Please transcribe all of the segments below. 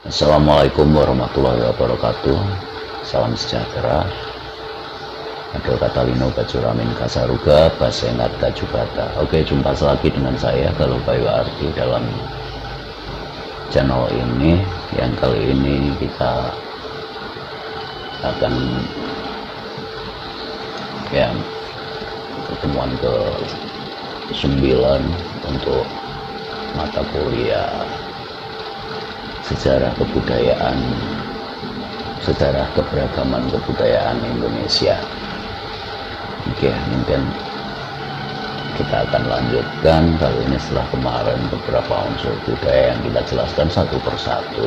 Assalamualaikum warahmatullahi wabarakatuh. Salam sejahtera. Adil Katalino Bajuramin Kasaruga Basengat Tajubata. Oke, jumpa lagi dengan saya Galuh Bayu Arti dalam channel ini. Yang kali ini kita akan pertemuan ke 9 untuk mata kuliah sejarah kebudayaan, sejarah keberagaman kebudayaan Indonesia. Oke, mungkin kita akan lanjutkan kali ini setelah kemarin beberapa unsur budaya yang kita jelaskan satu persatu.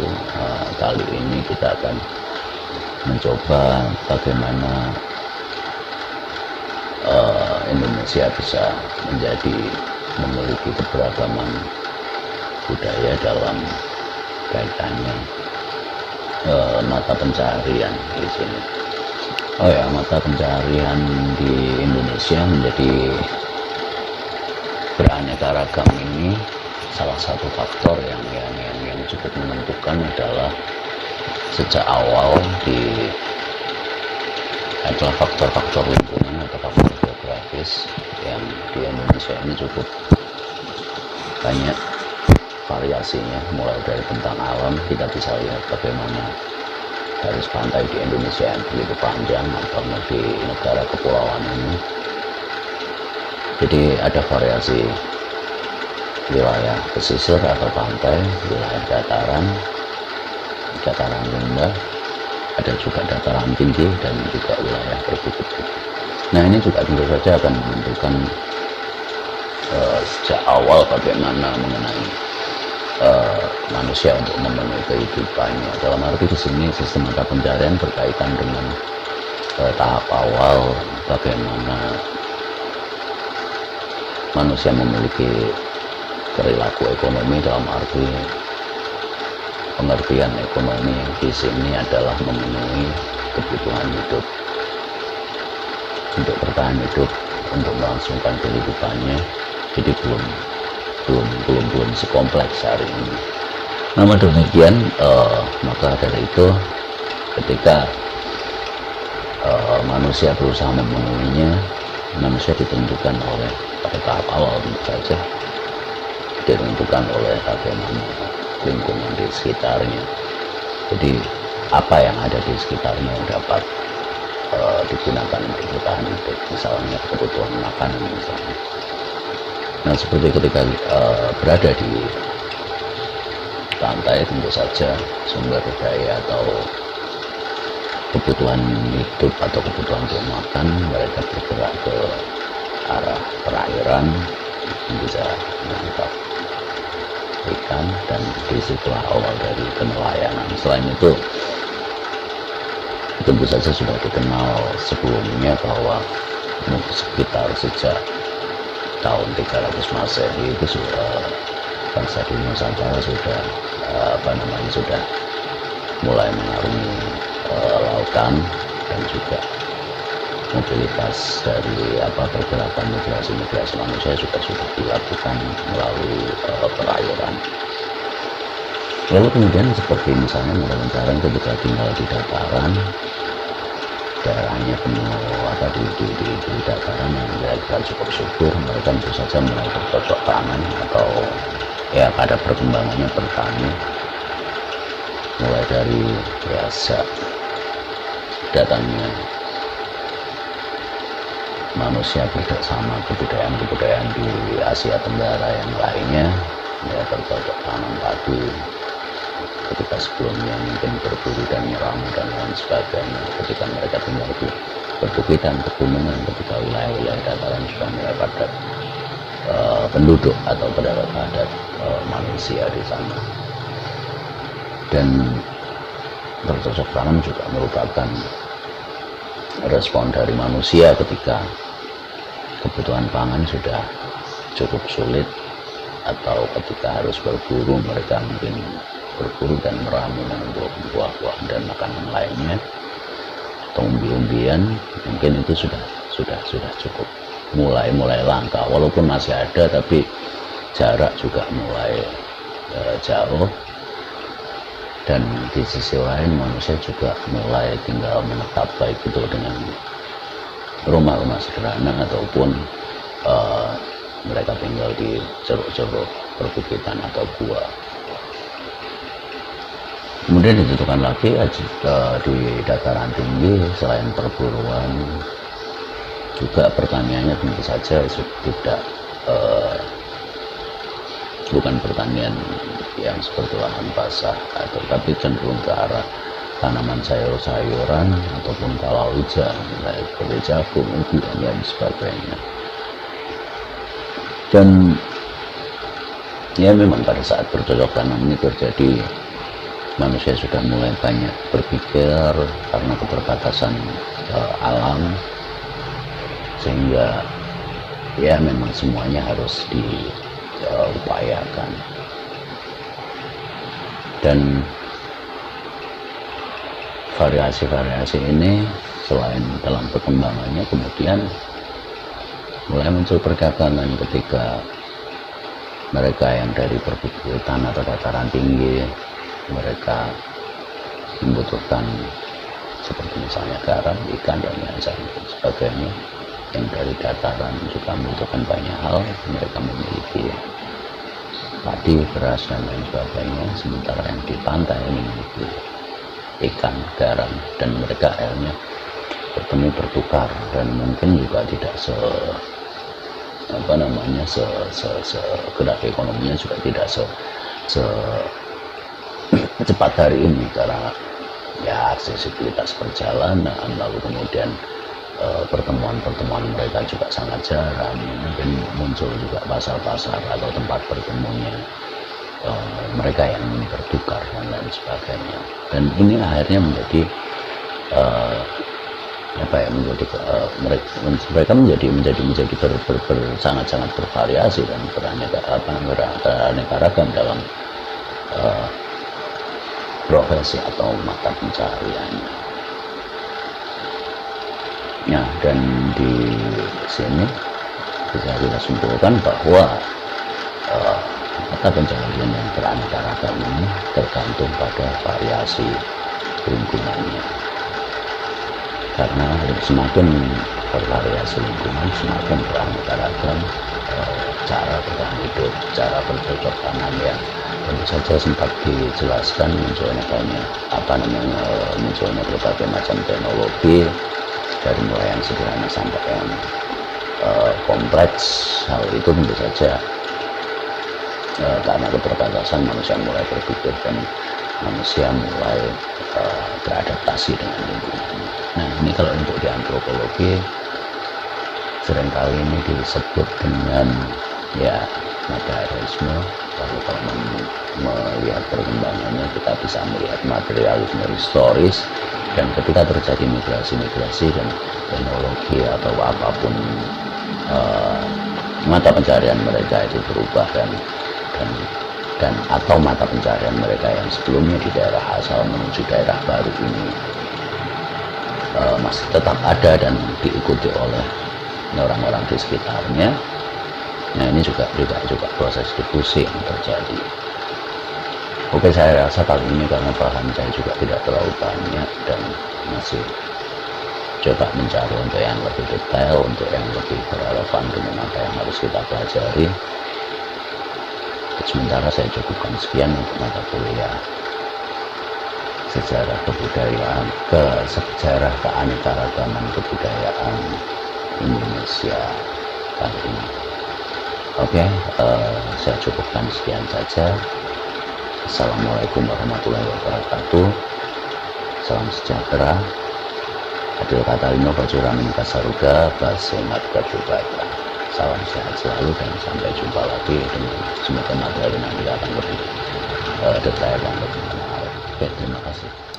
Kali ini kita akan mencoba bagaimana Indonesia bisa memiliki keberagaman budaya dalam kaitannya mata pencaharian di sini. Mata pencaharian di Indonesia menjadi beraneka ragam ini salah satu faktor yang cukup menentukan adalah sejak awal adalah faktor-faktor lingkungan atau faktor geografis yang di Indonesia ini cukup banyak variasinya. Mulai dari bentang alam, kita bisa lihat bagaimana garis pantai di Indonesia yang begitu panjang atau di negara kepulauan ini. Jadi ada variasi wilayah pesisir atau pantai, wilayah dataran rendah, ada juga dataran tinggi, dan juga wilayah berbukit. Nah, ini juga tentu saja akan menentukan sejak awal bagaimana mengenai manusia untuk memenuhi kehidupannya. Dalam arti di sini sistem mata pencaharian berkaitan dengan tahap awal bagaimana manusia memiliki perilaku ekonomi. Dalam arti pengertian ekonomi di sini adalah memenuhi kebutuhan hidup, untuk bertahan hidup, untuk melangsungkan kehidupannya. Jadi belum sekompleks hari ini. Namun demikian, maka dari itu ketika manusia berusaha memenuhinya, manusia ditentukan oleh, pada tahap awal tentu saja ditentukan oleh bagaimana lingkungan di sekitarnya. Jadi apa yang ada di sekitarnya dapat digunakan untuk bertahan hidup, misalnya kebutuhan makanan misalnya. Nah, seperti ketika berada di pantai, tentu saja sumber daya atau kebutuhan hidup atau kebutuhan untuk makan, mereka bergerak ke arah perairan, bisa menangkap ikan, dan disitulah awal dari penelayanan. Selain itu, tentu saja sudah dikenal sebelumnya bahwa sekitar sejak tahun 300 Masehi itu bangsa di Nusantara sudah mulai mengarungi lautan, dan juga mobilitas dari pergerakan migrasi manusia juga sudah dilakukan melalui perairan. Lalu kemudian seperti misalnya mata pencaharian ketika tinggal di dataran, daerahnya penuh di dataran yang kira-kira cukup subur, mereka tentu saja mulai bercocok tanam atau pada perkembangannya bertani, mulai dari sejak datangnya manusia bersama kebudayaan di Asia Tenggara yang lainnya, bercocok tanam padi. Ketika sebelumnya mungkin berburu dan meramu dan lain sebagainya, ketika mereka tinggal di perbukitan, pegunungan, ketika wilayah-wilayah dataran sudah mulai padat penduduk atau padat manusia di sana. Dan bercocok tanam juga merupakan respon dari manusia ketika kebutuhan pangan sudah cukup sulit, atau ketika harus berburu, mereka mungkin berburu dan meramu untuk buah-buahan dan makanan lainnya, atau umbi-umbian, mungkin itu sudah cukup mulai langka. Walaupun masih ada, tapi jarak juga mulai jauh. Dan di sisi lain manusia juga mulai tinggal menetap, baik itu dengan rumah-rumah sederhana ataupun mereka tinggal di ceruk-ceruk perbukitan atau gua. Kemudian ditentukan lagi di dataran tinggi selain perburuan juga pertaniannya tentu saja tidak bukan pertanian yang seperti lahan basah, tapi cenderung ke arah tanaman sayur-sayuran ataupun palawija seperti jagung, ubi dan lain sebagainya. Dan ya memang pada saat bercocok tanam ini terjadi, manusia sudah mulai banyak berpikir karena keterbatasan alam, sehingga ya memang semuanya harus diupayakan. Dan variasi-variasi ini selain dalam perkembangannya kemudian mulai muncul perdagangan ketika mereka yang dari perbukitan atau dataran tinggi mereka membutuhkan seperti misalnya garam, ikan dan lain sebagainya. Yang dari dataran juga membutuhkan banyak hal, mereka memiliki padi, beras dan lain sebagainya, sementara yang di pantai memiliki ikan, garam, dan mereka akhirnya bertemu bertukar, dan mungkin juga tidak gerak ekonominya juga tidak cepat hari ini karena ya aksesibilitas perjalanan, lalu kemudian pertemuan-pertemuan mereka juga sangat jarang, mungkin muncul juga pasar-pasar atau tempat bertemunya mereka yang bertukar dan lain sebagainya. Dan ini akhirnya menjadi mereka menjadi sangat-sangat bervariasi dan beraneka ragam dalam profesi atau mata pencahariannya. Ya, dan di sini bisa kita simpulkan bahwa mata pencaharian yang beraneka ragam ini tergantung pada variasi lingkungannya. Karena semakin bervariasi lingkungan, semakin beraneka ragam cara bertahan hidup, cara bercocok tanam yang tentu saja sempat dijelaskan munculnya berbagai macam teknologi dari mulai yang sederhana sampai yang kompleks. Hal itu tentu saja karena keterbatasan manusia mulai berpikir dan manusia mulai beradaptasi dengan lingkungan. Nah, ini kalau untuk di antropologi seringkali ini disebut dengan ya materialisme. Lalu kalau melihat perkembangannya kita bisa melihat materialisme historis, dan ketika terjadi migrasi dan teknologi atau apapun mata pencarian mereka itu berubah dan atau mata pencarian mereka yang sebelumnya di daerah asal menuju daerah baru ini masih tetap ada dan diikuti oleh orang-orang di sekitarnya. Nah, ini juga proses difusi yang terjadi. Oke, saya rasa kali ini karena bahan saya juga tidak terlalu banyak dan masih coba mencari untuk yang lebih detail, untuk yang lebih berrelevan dengan apa yang harus kita pelajari. Sementara saya cukupkan sekian untuk mata kuliah sejarah kebudayaan, sejarah keanekaragaman kebudayaan Indonesia kali ini. Oke, saya cukupkan sekian saja. Assalamualaikum warahmatullahi wabarakatuh. Salam sejahtera. Adil Katarino Bajuramin Kasaruga Basengat Gajubata. Salam sehat selalu dan sampai jumpa lagi dengan semoga materi nanti akan lebih detail dan lebih menarik. Oke, terima kasih.